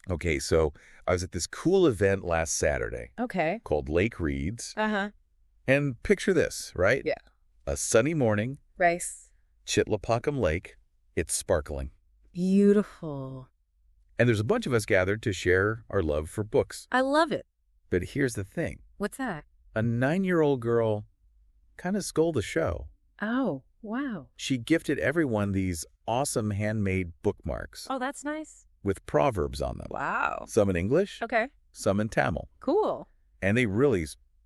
Okay, so I was at this cool event last Saturday Okay. called Lake Reads. Uh-huh. And picture this, right? Yeah. A sunny morning, Rice. Chitlapockam Lake. It's sparkling. Beautiful. And there's a bunch of us gathered to share our love for books. I love it. But here's the thing. What's that? A 9-year-old girl kind of stole the show. Oh, wow. She gifted everyone these awesome handmade bookmarks Oh, that's nice. with proverbs on them. Wow. Some in English, Okay. some in Tamil. Cool. And they really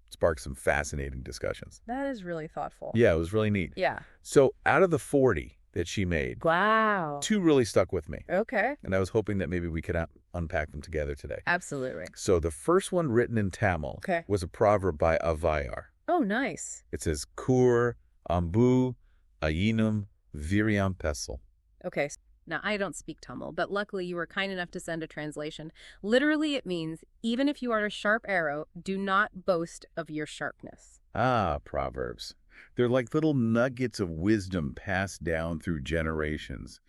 sparked some fascinating discussions. That is really thoughtful. Yeah, it was really neat. Yeah. So out of the 40 that she made, Wow. 2 really stuck with me. Okay. And I was hoping that maybe we could unpack them together today. Absolutely. So the first one written in Tamil Okay. was a proverb by Avayar. Oh, nice. It says, Kur, Ambu, Ayinum, Viriam Pesel. Okay. Now, I don't speak Tamil, but luckily you were kind enough to send a translation. Literally, it means, even if you are a sharp arrow, do not boast of your sharpness. Ah, Proverbs. They're like little nuggets of wisdom passed down through generations.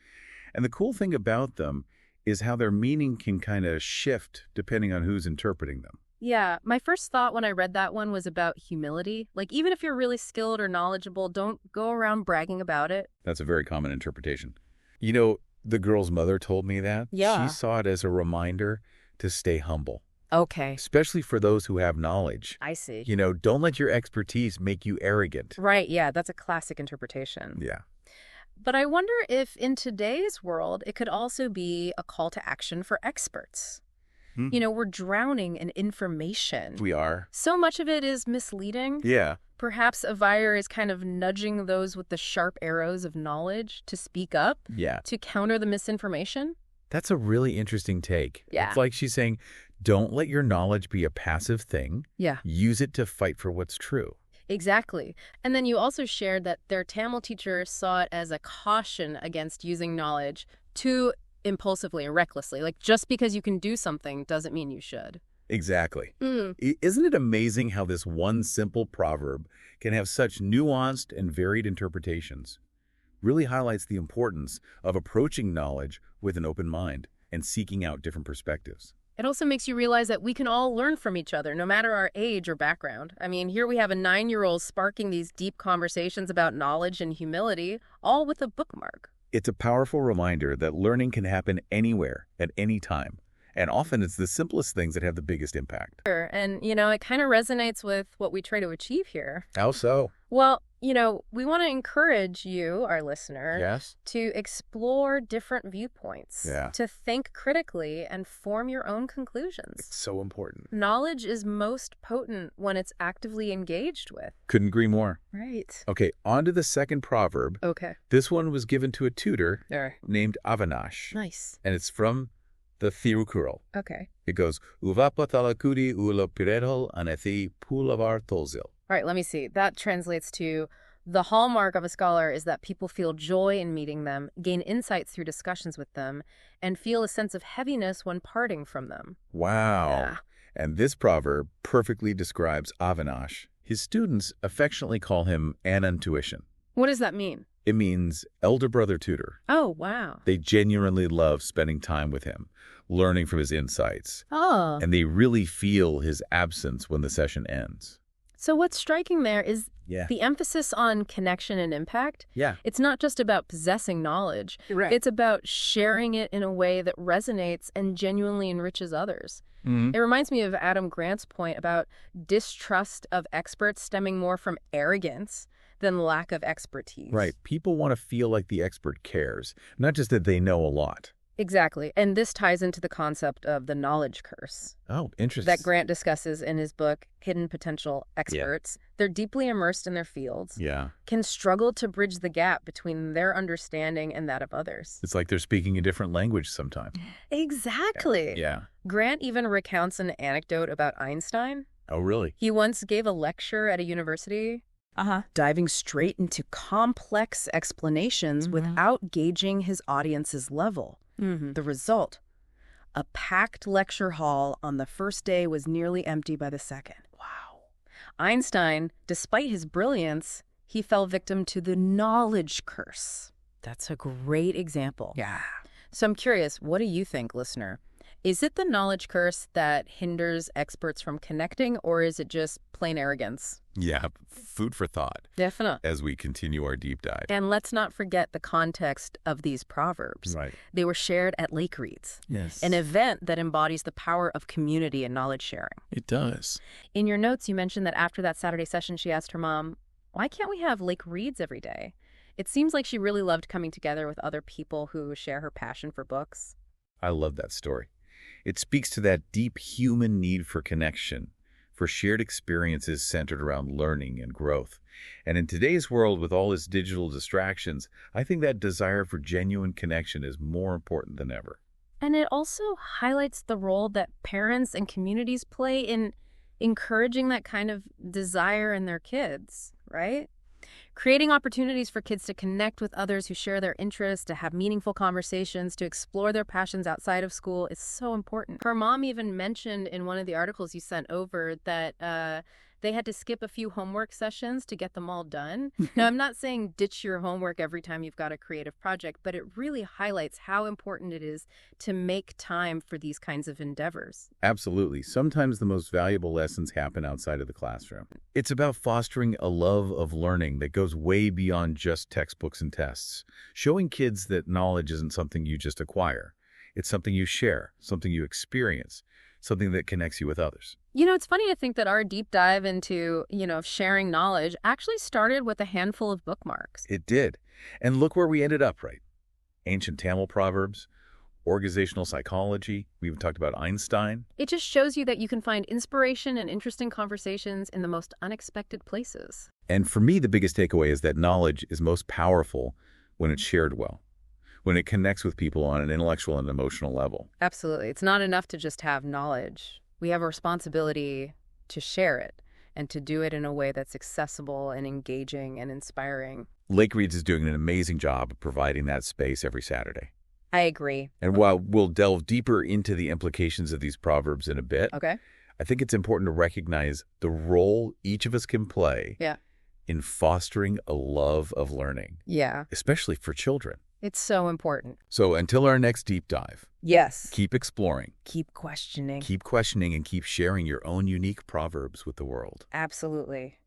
And the cool thing about them is how their meaning can kind of shift depending on who's interpreting them. Yeah, my first thought when I read that one was about humility. Like, even if you're really skilled or knowledgeable, don't go around bragging about it. That's a very common interpretation. You know, the girl's mother told me that. Yeah. She saw it as a reminder to stay humble, Okay. especially for those who have knowledge. I see. You know, don't let your expertise make you arrogant. Right, yeah, that's a classic interpretation. Yeah. But I wonder if in today's world, it could also be a call to action for experts. Hmm. You know, we're drowning in information. We are. So much of it is misleading. Yeah. Perhaps Avire is kind of nudging those with the sharp arrows of knowledge to speak up, Yeah. to counter the misinformation. That's a really interesting take. Yeah. It's like she's saying, don't let your knowledge be a passive thing. Yeah. Use it to fight for what's true. Exactly. And then you also shared that their Tamil teacher saw it as a caution against using knowledge too impulsively or recklessly. Like, just because you can do something doesn't mean you should. Exactly. Mm. Isn't it amazing how this one simple proverb can have such nuanced and varied interpretations? Really highlights the importance of approaching knowledge with an open mind and seeking out different perspectives. It also makes you realize that we can all learn from each other, no matter our age or background. I mean, here we have a 9-year-old sparking these deep conversations about knowledge and humility, all with a bookmark. It's a powerful reminder that learning can happen anywhere, at any time. And often it's the simplest things that have the biggest impact. And, you know, it kind of resonates with what we try to achieve here. How so? Well, you know, we want to encourage you, our listener, Yes? to explore different viewpoints, Yeah. to think critically and form your own It's conclusions. so important. Knowledge is most potent when it's actively engaged with. Couldn't agree more. Right. Okay, on to the second proverb. Okay. This one was given to a tutor There. named Avinash. Nice. And it's from the Thirukural. Okay. It goes, Uvapatalakudi ula pirehol anethi pulavar tolzil. All right, let me see. That translates to the hallmark of a scholar is that people feel joy in meeting them, gain insights through discussions with them, and feel a sense of heaviness when parting from them. Wow. Yeah. And this proverb perfectly describes Avinash. His students affectionately call him Anantuition. What does that mean? It means elder brother tutor. Oh, wow. They genuinely love spending time with him, learning from his insights, Oh. and they really feel his absence when the session ends. So what's striking there is Yeah. the emphasis on connection and impact. Yeah. It's not just about possessing knowledge. Right. It's about sharing it in a way that resonates and genuinely enriches others. Mhm. It reminds me of Adam Grant's point about distrust of experts stemming more from arrogance than lack of expertise. Right. People want to feel like the expert cares, not just that they know a lot. Exactly. And this ties into the concept of the knowledge curse Oh, interesting. that Grant discusses in his book, Hidden Potential Experts. They're deeply immersed in their fields, Yeah. can struggle to bridge the gap between their understanding and that of others. It's like they're speaking a different language sometimes. Exactly. Yeah. Grant even recounts an anecdote about Einstein. Oh, really? He once gave a lecture at a university, diving straight into complex explanations without gauging his audience's level. The result, a packed lecture hall on the first day was nearly empty by the second. Wow. Einstein, despite his brilliance, he fell victim to the knowledge curse. That's a great example. Yeah. So I'm curious, what do you think, listener? Is it the knowledge curse that hinders experts from connecting, or is it just plain arrogance? Yeah, food for thought Definitely. as we continue our deep dive. And let's not forget the context of these proverbs. Right. They were shared at Lake Reads, Yes. an event that embodies the power of community and knowledge sharing. It does. In your notes, you mentioned that after that Saturday session, she asked her mom, why can't we have Lake Reads every day? It seems like she really loved coming together with other people who share her passion for books. I love that story. It speaks to that deep human need for connection, for shared experiences centered around learning and growth. And in today's world, with all its digital distractions, I think that desire for genuine connection is more important than ever. And it also highlights the role that parents and communities play in encouraging that kind of desire in their kids, right? Creating opportunities for kids to connect with others who share their interests, to have meaningful conversations, to explore their passions outside of school is so important. Her mom even mentioned in one of the articles you sent over that they had to skip a few homework sessions to get them all done. Now, I'm not saying ditch your homework every time you've got a creative project, but it really highlights how important it is to make time for these kinds of endeavors. Absolutely. Sometimes the most valuable lessons happen outside of the classroom. It's about fostering a love of learning that goes way beyond just textbooks and tests, showing kids that knowledge isn't something you just acquire. It's something you share, something you experience, something that connects you with others. You know, it's funny to think that our deep dive into, sharing knowledge actually started with a handful of bookmarks. It did. And look where we ended up, right? Ancient Tamil proverbs, organizational psychology. We even talked about Einstein. It just shows you that you can find inspiration and interesting conversations in the most unexpected places. And for me, the biggest takeaway is that knowledge is most powerful when it's shared well, when it connects with people on an intellectual and emotional level. Absolutely. It's not enough to just have knowledge. We have a responsibility to share it and to do it in a way that's accessible and engaging and inspiring. Lake Reads is doing an amazing job of providing that space every Saturday. I agree. And while we'll delve deeper into the implications of these proverbs in a bit, Okay. I think it's important to recognize the role each of us can play in fostering a love of learning, Yeah. especially for children. It's so important. So until our next deep dive, Yes. keep exploring, Keep questioning. keep questioning, and keep sharing your own unique proverbs with the world. Absolutely.